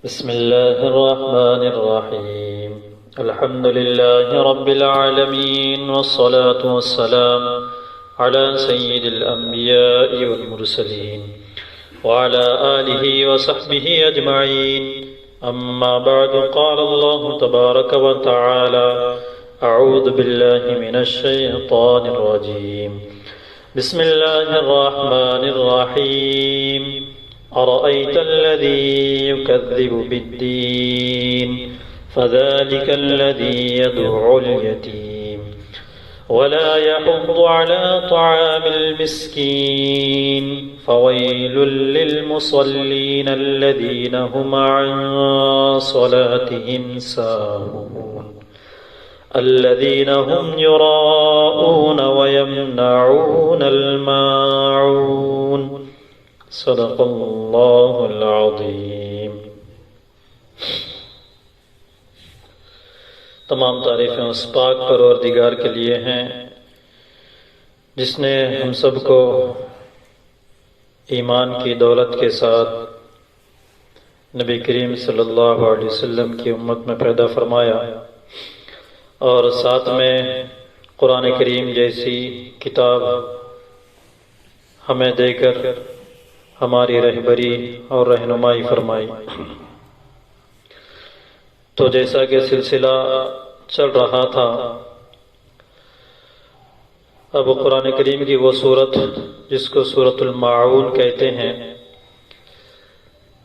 بسم الله الرحمن الرحيم الحمد لله رب العالمين والصلاة والسلام على سيد الأنبياء والمرسلين وعلى آله وصحبه أجمعين. أما بعد، قال الله تبارك وتعالى: أعوذ بالله من الشيطان الرجيم. بسم الله الرحمن الرحيم. أرأيت الذي يكذب بالدين فذلك الذي يدعو اليتيم ولا يحض على طعام المسكين فويل للمصلين الذين هم عن صلاتهم ساهون الذين هم يراءون ويمنعون الماعون. صدق اللہ العظیم. تمام تعریفیں اس پاک پروردگار کے لیے ہیں جس نے ہم سب کو ایمان کی دولت کے ساتھ نبی کریم صلی اللہ علیہ وسلم کی امت میں پیدا فرمایا اور ساتھ میں قرآن کریم جیسی کتاب ہمیں دے کر ہماری رہبری اور رہنمائی فرمائی. تو جیسا کہ سلسلہ چل رہا تھا، اب قرآن کریم کی وہ صورت جس کو سورۃ الماعون کہتے ہیں،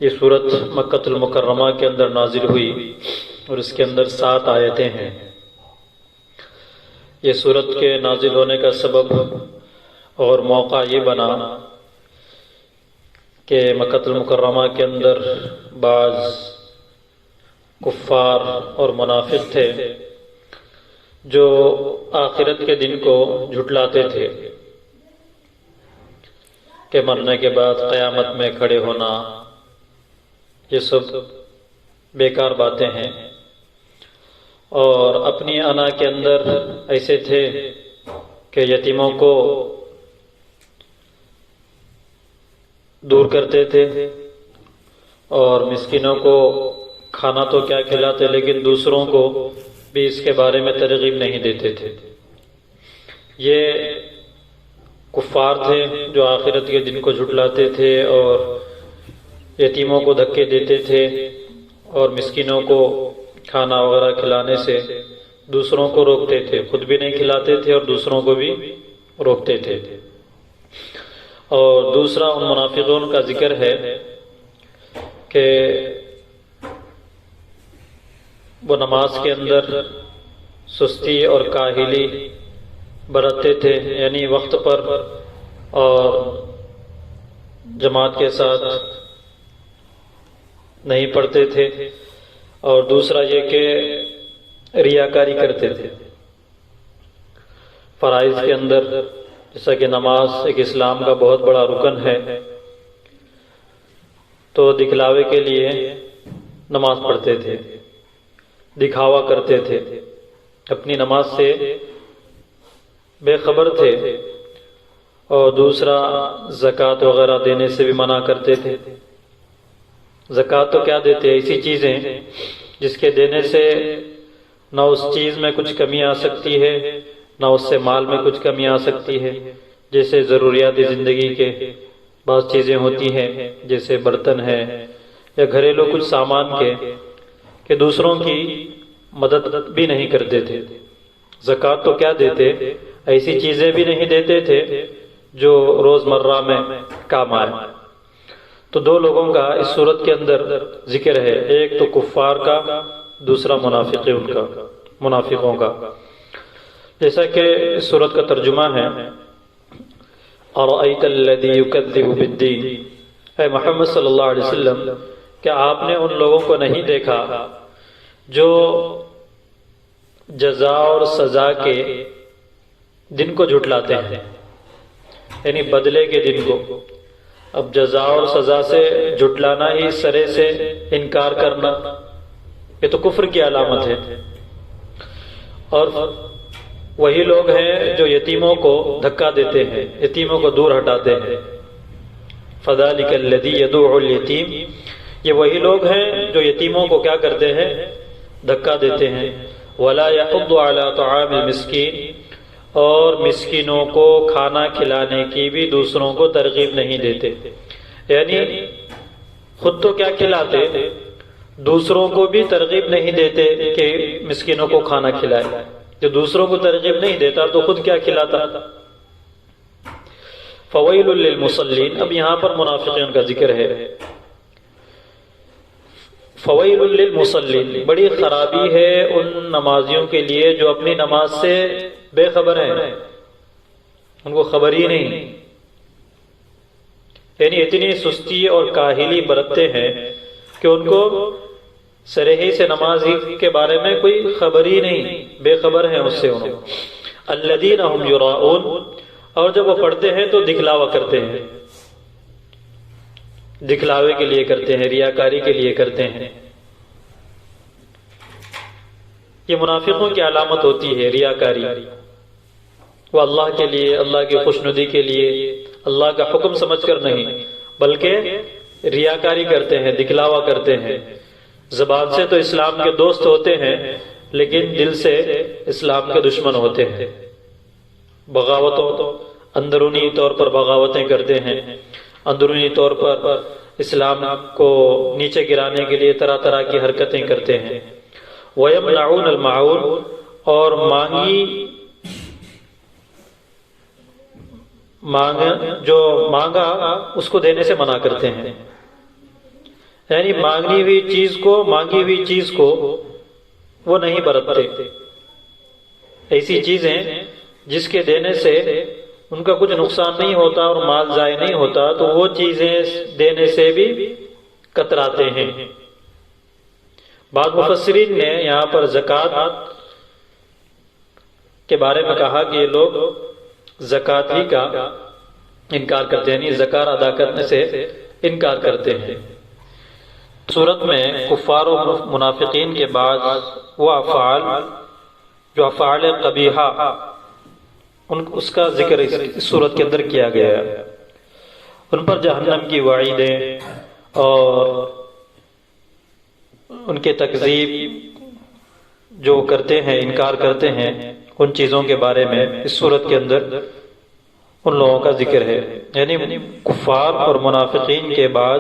یہ صورت مکۃ المکرمہ کے اندر نازل ہوئی اور اس کے اندر 7 آیتیں ہیں. یہ صورت کے نازل ہونے کا سبب اور موقع یہ بنا کہ مکۃ المکرمہ کے اندر بعض کفار اور منافق تھے جو آخرت کے دن کو جھٹلاتے تھے کہ مرنے کے بعد قیامت میں کھڑے ہونا، یہ سب بیکار باتیں ہیں. اور اپنی انا کے اندر ایسے تھے کہ یتیموں کو دور کرتے تھے اور مسکینوں کو کھانا تو کیا کھلاتے لیکن دوسروں کو بھی اس کے بارے میں ترغیب نہیں دیتے تھے. یہ کفار تھے جو آخرت کے دن کو جھٹلاتے تھے اور یتیموں کو دھکے دیتے تھے اور مسکینوں کو کھانا وغیرہ کھلانے سے دوسروں کو روکتے تھے، خود بھی نہیں کھلاتے تھے اور دوسروں کو بھی روکتے تھے. اور دوسرا ان منافقون کا ذکر ہے کہ وہ نماز کے اندر سستی اور کاہلی برتتے تھے، یعنی وقت پر اور جماعت کے ساتھ نہیں پڑھتے تھے. اور دوسرا یہ کہ ریاکاری کرتے تھے فرائض کے اندر، جیسا کہ نماز ایک اسلام کا بہت بڑا رکن ہے، تو دکھلاوے کے لیے نماز پڑھتے تھے، دکھاوا کرتے تھے، اپنی نماز سے بے خبر تھے. اور دوسرا زکوٰۃ وغیرہ دینے سے بھی منع کرتے تھے. زکوٰۃ تو کیا دیتے، ایسی چیزیں جس کے دینے سے نہ اس چیز میں کچھ کمی آ سکتی ہے نہ اس سے مال میں کچھ کمی آ سکتی ہے. جیسے ضروریات زندگی کے بعض چیزیں ہوتی ہیں، جیسے برتن ہے یا گھریلو کچھ سامان کے، کہ دوسروں کی مدد بھی نہیں کرتے تھے. زکوٰۃ تو کیا دیتے، ایسی چیزیں بھی نہیں دیتے تھے جو روزمرہ میں کام آئے. تو 2 لوگوں کا اس صورت کے اندر ذکر ہے، ایک تو کفار کا، دوسرا منافقوں کا. جیسا کہ اس صورت کا ترجمہ ہے: اَرَأَيْتَ الَّذِي يُكَذِّبُ بِالدِّينِ، اے محمد صلی اللہ علیہ وسلم، کیا آپ نے ان لوگوں کو نہیں دیکھا جو جزا اور سزا کے دن کو جھٹلاتے ہیں، یعنی بدلے کے دن کو. اب جزا اور سزا سے جھٹلانا ہی سرے سے انکار کرنا، یہ تو کفر کی علامت ہے. اور وہی لوگ ہیں جو یتیموں کو دھکا دیتے ہیں، یتیموں کو دور ہٹاتے ہیں. فَذَلِكَ الَّذِي يَدُعُ الْيَتِيمِ، یہ وہی لوگ ہیں جو یتیموں کو کیا کرتے ہیں؟ دھکا دیتے ہیں۔ ولا يحض على طعام المسکین، اور مسکینوں کو کھانا کھلانے کی بھی دوسروں کو ترغیب نہیں دیتے، یعنی خود تو کیا کھلاتے، دوسروں کو بھی ترغیب نہیں دیتے کہ مسکینوں کو کھانا کھلائے۔ جو دوسروں کو ترغیب نہیں دیتا تو خود کیا کھلاتا؟ فویل للمصلین، اب یہاں پر منافقین کا ذکر ہے۔ فویل للمصلین، بڑی خرابی ہے ان نمازیوں کے لیے جو اپنی نماز سے بے خبر ہیں، ان کو خبر ہی نہیں، یعنی اتنی سستی اور کاہلی برتتے ہیں کہ ان کو سرہی سے نماز کے بارے میں کوئی خبر ہی نہیں، بے خبر ہیں اس سے انہوں۔ الذین هم یراؤون، اور جب وہ پڑھتے ہیں تو دکھلاوا کرتے ہیں، دکھلاوے کے لیے کرتے ہیں، ریاکاری کے لیے کرتے ہیں۔ یہ منافقوں کی علامت ہوتی ہے ریاکاری۔ وہ اللہ کے لیے، اللہ کی خوشنودی کے لیے، اللہ کا حکم سمجھ کر نہیں، بلکہ ریاکاری کرتے ہیں، دکھلاوا کرتے ہیں۔ زبان سے تو اسلام کے دوست ہوتے ہیں لیکن دل سے اسلام کے دشمن ہوتے ہیں۔ بغاوتوں، اندرونی طور پر بغاوتیں کرتے ہیں، اندرونی طور پر اسلام کو نیچے گرانے کے لیے طرح طرح کی حرکتیں کرتے ہیں۔ وَيَمْنَعُونَ الْمَعُونَ، اور جو مانگا اس کو دینے سے منع کرتے ہیں، یعنی مانگی ہوئی چیز کو وہ نہیں برتتے۔ ایسی چیزیں جس کے دینے سے ان کا کچھ نقصان نہیں ہوتا اور مال ضائع نہیں ہوتا تو وہ چیزیں دینے سے بھی کتراتے ہیں۔ بعض مفسرین نے یہاں پر زکوٰۃ کے بارے میں کہا کہ یہ لوگ زکوٰۃ ہی کا انکار کرتے ہیں، یعنی زکوٰۃ ادا کرنے سے انکار کرتے ہیں۔ صورت میں کفار و منافقین کے بعد وہ افعال جو افعال قبیحہ اس کا ذکر اس صورت کے اندر کیا گیا ہے، ان پر جہنم کی وعیدیں اور ان کے تکذیب جو کرتے ہیں، انکار کرتے ہیں ان چیزوں کے بارے میں اس صورت کے اندر ان لوگوں کا ذکر ہے۔ یعنی کفار اور منافقین کے بعد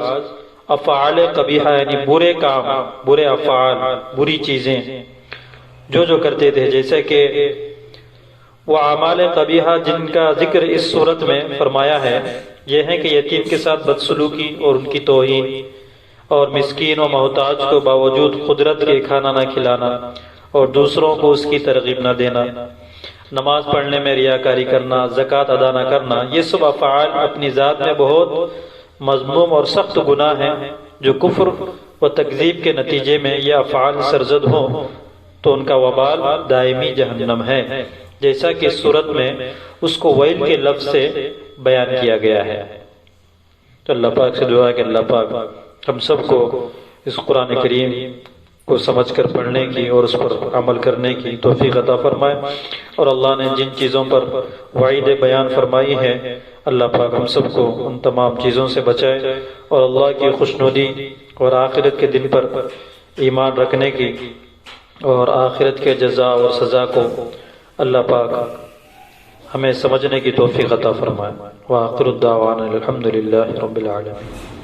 افعال قبیحہ یعنی برے کام، برے افعال، بری چیزیں جو کرتے تھے، جیسے کہ وہ اعمال قبیحہ جن کا ذکر اس صورت میں فرمایا ہے یہ ہے کہ یتیم کے ساتھ بدسلوکی اور ان کی توہین، اور مسکین و محتاج کو باوجود قدرت کے کھانا نہ کھلانا اور دوسروں کو اس کی ترغیب نہ دینا، نماز پڑھنے میں ریاکاری کرنا، زکوٰۃ ادا نہ کرنا، یہ سب افعال اپنی ذات میں بہت مذموم اور سخت گناہ ہیں۔ جو کفر و تکذیب کے نتیجے میں یہ افعال سرزد ہوں تو ان کا وبال دائمی جہنم ہے، جیسا کہ اس صورت میں اس کو ویل کے لفظ سے بیان کیا گیا ہے۔ تو اللہ پاک سے دعا ہے کہ اللہ پاک ہم سب کو اس قرآن کریم کو سمجھ کر پڑھنے کی اور اس پر عمل کرنے کی توفیق عطا فرمائے، اور اللہ نے جن چیزوں پر وعید بیان فرمائی ہے اللہ پاک ہم سب کو ان تمام چیزوں سے بچائے، اور اللہ کی خوشنودی اور آخرت کے دن پر ایمان رکھنے کی اور آخرت کے جزا اور سزا کو اللہ پاک ہمیں سمجھنے کی توفیق عطا فرمائے۔ وآخر الدعوانا الحمدللہ رب العالمین۔